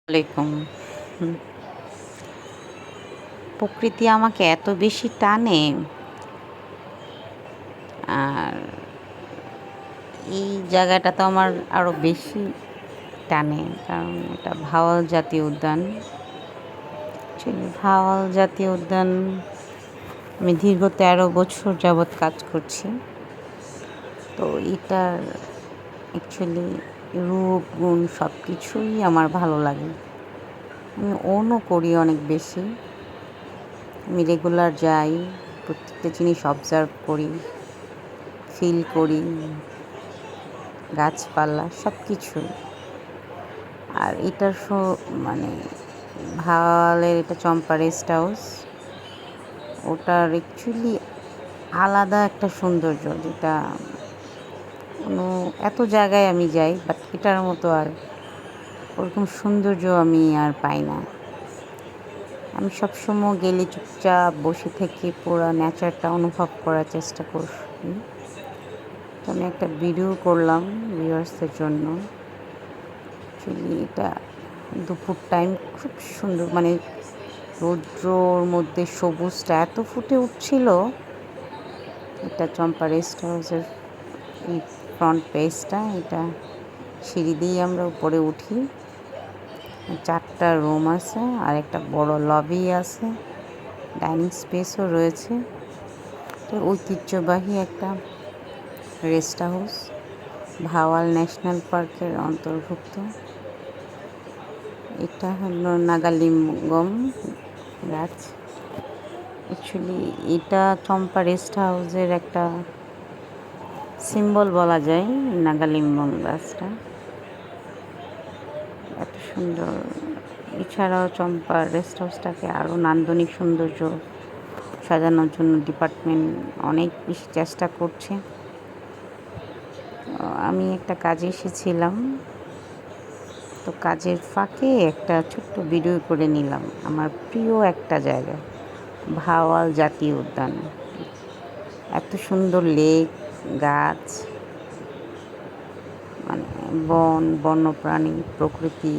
আলাইকুম। হুম, প্রকৃতি আমাকে এত বেশি টানে, আর এই জায়গাটা তো আমার আরও বেশি টানে, কারণ এটা ভাওয়াল জাতীয় উদ্যান। অ্যাকচুয়ালি ভাওয়াল জাতীয় উদ্যান আমি দীর্ঘ ১৩ বছর যাবৎ কাজ করছি। তো এটার অ্যাকচুয়ালি রূপ গুণ সব কিছুই আমার ভালো লাগে। আমি ওনও করি অনেক বেশি। আমি রেগুলার যাই, প্রত্যেকটা জিনিস অবজার্ভ করি, ফিল করি, গাছপালা সব কিছুই। আর এটার মানে ভাওয়ালের এটা চম্পা রেস্ট হাউস, ওটার অ্যাকচুয়ালি আলাদা একটা সৌন্দর্য, যেটা কোনো এত জায়গায় আমি যাই, বাট এটার মতো আর ওরকম সৌন্দর্য আমি আর পাই না। আমি সবসময় গেলে চুপচাপ বসে থেকে পুরো নেচারটা অনুভব করার চেষ্টা করি। তো আমি একটা ভিডিও করলাম ভিউয়ার্সদের জন্য। অ্যাকচুয়ালি এটা দুপুর টাইম, খুব সুন্দর, মানে রৌদ্রর মধ্যে সবুজটা এত ফুটে উঠছিল। এটা চম্পা রেস্ট হাউসের এই ফ্রন্ট পেজটা, এটা সিঁড়ি দিয়ে আমরা উপরে উঠি। 4টা রুম আছে, আর একটা বড় লবি আছে, ডাইনিং স্পেসও রয়েছে। তো ঐতিহ্যবাহী একটা রেস্ট হাউস, ভাওয়াল ন্যাশনাল পার্কের অন্তর্ভুক্ত। এটা হলো নাগালিঙ্গম গাছ। অ্যাকচুয়ালি এটা চম্পা রেস্ট হাউসের একটা সিম্বল বলা যায়, নাগালিঙ্গম গাছটা এত সুন্দর। এছাড়াও চম্পা রেস্ট হাউসটাকে আরও নান্দনিক সৌন্দর্য সাজানোর জন্য ডিপার্টমেন্ট অনেক বেশি চেষ্টা করছে। আমি একটা কাজে এসেছিলাম, তো কাজের ফাঁকে একটা ছোট্ট ভিডিও করে নিলাম আমার প্রিয় একটা জায়গা, ভাওয়াল জাতীয় উদ্যান। এত সুন্দর লেক, গাছ, মানে বন, বন্যপ্রাণী, প্রকৃতি